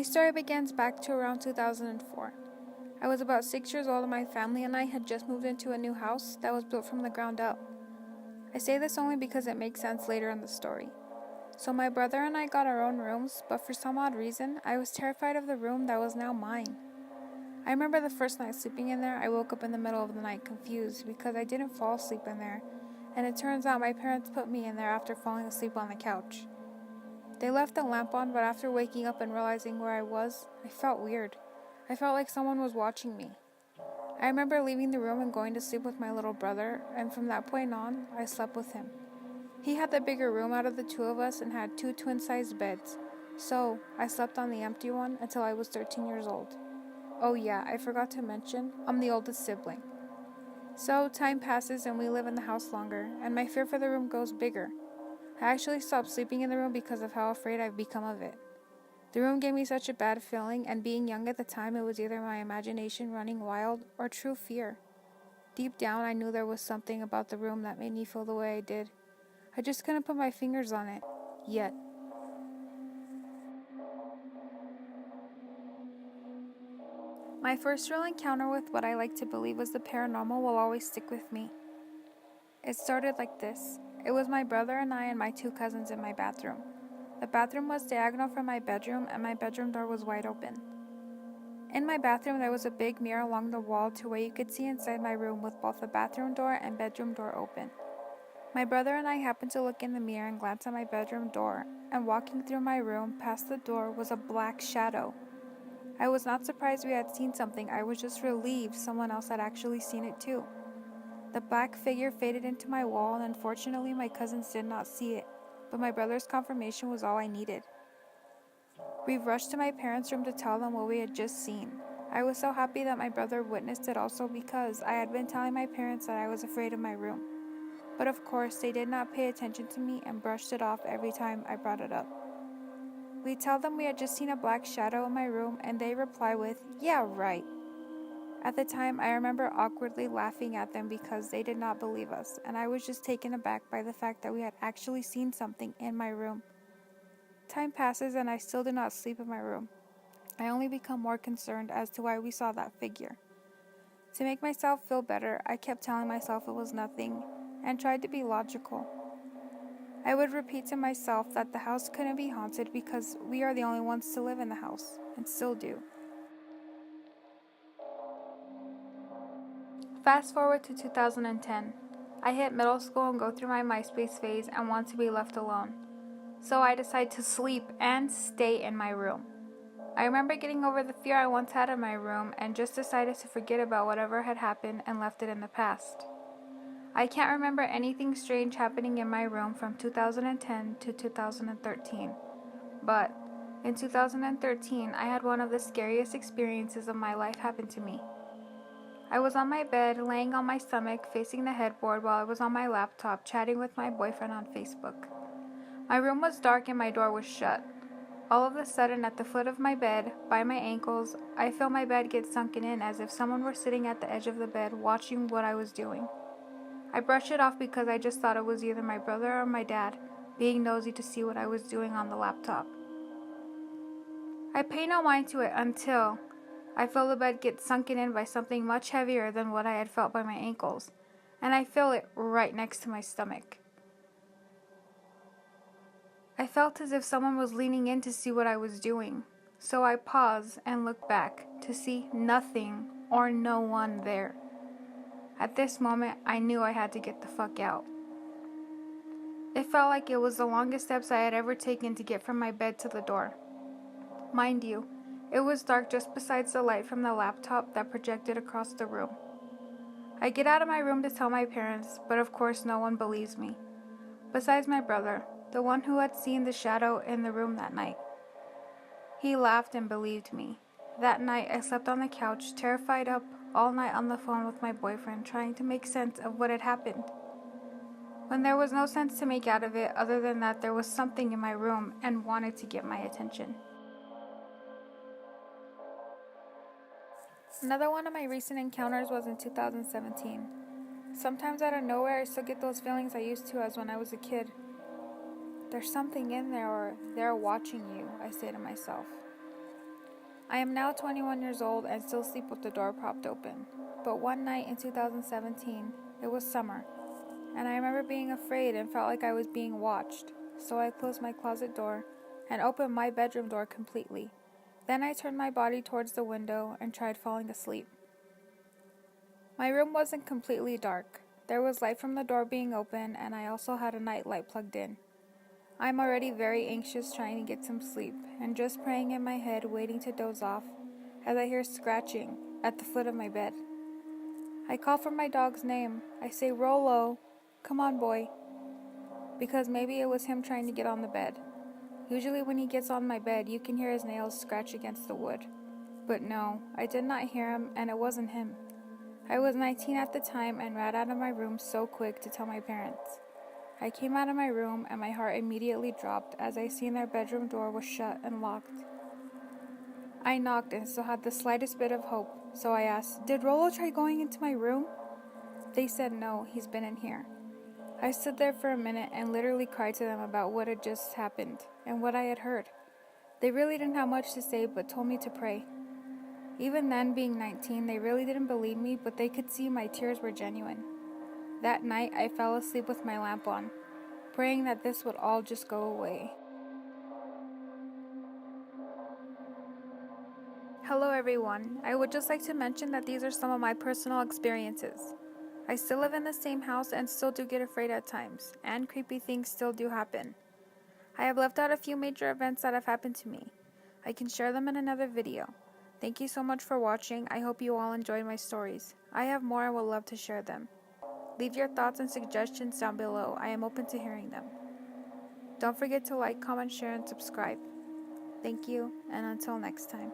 story begins back to around 2004. I was about 6 years old and my family and I had just moved into a new house that was built from the ground up. I say this only because it makes sense later in the story. So my brother and I got our own rooms, but for some odd reason, I was terrified of the room that was now mine. I remember the first night sleeping in there, I woke up in the middle of the night confused because I didn't fall asleep in there, and it turns out my parents put me in there after falling asleep on the couch. They left the lamp on, but after waking up and realizing where I was, I felt weird. I felt like someone was watching me. I remember leaving the room and going to sleep with my little brother, and from that point on, I slept with him. He had the bigger room out of the two of us and had 2 twin-sized beds, so I slept on the empty one until I was 13 years old. Oh yeah, I forgot to mention, I'm the oldest sibling. So time passes and we live in the house longer, and my fear for the room goes bigger. I actually stopped sleeping in the room because of how afraid I've become of it. The room gave me such a bad feeling, and being young at the time, it was either my imagination running wild or true fear. Deep down, I knew there was something about the room that made me feel the way I did. I just couldn't put my fingers on it, yet. My first real encounter with what I like to believe was the paranormal will always stick with me. It started like this. It was my brother and I and my 2 cousins in my bathroom. The bathroom was diagonal from my bedroom and my bedroom door was wide open. In my bathroom there was a big mirror along the wall to where you could see inside my room with both the bathroom door and bedroom door open. My brother and I happened to look in the mirror and glance at my bedroom door, and walking through my room past the door was a black shadow. I was not surprised we had seen something, I was just relieved someone else had actually seen it too. The black figure faded into my wall, and unfortunately my cousins did not see it, but my brother's confirmation was all I needed. We rushed to my parents' room to tell them what we had just seen. I was so happy that my brother witnessed it also because I had been telling my parents that I was afraid of my room. But of course, they did not pay attention to me and brushed it off every time I brought it up. We tell them we had just seen a black shadow in my room, and they reply with, "Yeah, right." At the time, I remember awkwardly laughing at them because they did not believe us, and I was just taken aback by the fact that we had actually seen something in my room. Time passes and I still do not sleep in my room. I only become more concerned as to why we saw that figure. To make myself feel better, I kept telling myself it was nothing and tried to be logical. I would repeat to myself that the house couldn't be haunted because we are the only ones to live in the house, and still do. Fast forward to 2010. I hit middle school and go through my MySpace phase and want to be left alone. So I decide to sleep and stay in my room. I remember getting over the fear I once had in my room and just decided to forget about whatever had happened and left it in the past. I can't remember anything strange happening in my room from 2010 to 2013, but in 2013 I had one of the scariest experiences of my life happen to me. I was on my bed, laying on my stomach, facing the headboard while I was on my laptop chatting with my boyfriend on Facebook. My room was dark and my door was shut. All of a sudden, at the foot of my bed, by my ankles, I feel my bed get sunken in as if someone were sitting at the edge of the bed watching what I was doing. I brushed it off because I just thought it was either my brother or my dad, being nosy to see what I was doing on the laptop. I pay no mind to it until I feel the bed get sunken in by something much heavier than what I had felt by my ankles, and I feel it right next to my stomach. I felt as if someone was leaning in to see what I was doing, so I paused and looked back to see nothing or no one there. At this moment, I knew I had to get the fuck out. It felt like it was the longest steps I had ever taken to get from my bed to the door. Mind you, it was dark just besides the light from the laptop that projected across the room. I get out of my room to tell my parents, but of course no one believes me. Besides my brother, the one who had seen the shadow in the room that night. He laughed and believed me. That night, I slept on the couch, terrified up all night on the phone with my boyfriend, trying to make sense of what had happened. When there was no sense to make out of it other than that there was something in my room and wanted to get my attention. Another one of my recent encounters was in 2017. Sometimes out of nowhere, I still get those feelings I used to as when I was a kid. There's something in there, or they're watching you, I say to myself. I am now 21 years old and still sleep with the door propped open. But one night in 2017, it was summer, and I remember being afraid and felt like I was being watched, so I closed my closet door and opened my bedroom door completely. Then I turned my body towards the window and tried falling asleep. My room wasn't completely dark. There was light from the door being open, and I also had a night light plugged in. I'm already very anxious trying to get some sleep, and just praying in my head waiting to doze off, as I hear scratching at the foot of my bed. I call for my dog's name. I say, "Rollo, come on boy," because maybe it was him trying to get on the bed. Usually when he gets on my bed, you can hear his nails scratch against the wood. But no, I did not hear him, and it wasn't him. I was 19 at the time and ran out of my room so quick to tell my parents. I came out of my room and my heart immediately dropped as I seen their bedroom door was shut and locked. I knocked and still had the slightest bit of hope, so I asked, "Did Rollo try going into my room?" They said no, he's been in here. I stood there for a minute and literally cried to them about what had just happened and what I had heard. They really didn't have much to say but told me to pray. Even then, being 19, they really didn't believe me, but they could see my tears were genuine. That night, I fell asleep with my lamp on, praying that this would all just go away. Hello everyone, I would just like to mention that these are some of my personal experiences. I still live in the same house and still do get afraid at times, and creepy things still do happen. I have left out a few major events that have happened to me. I can share them in another video. Thank you so much for watching. I hope you all enjoyed my stories. I have more and would love to share them. Leave your thoughts and suggestions down below. I am open to hearing them. Don't forget to like, comment, share, and subscribe. Thank you, and until next time.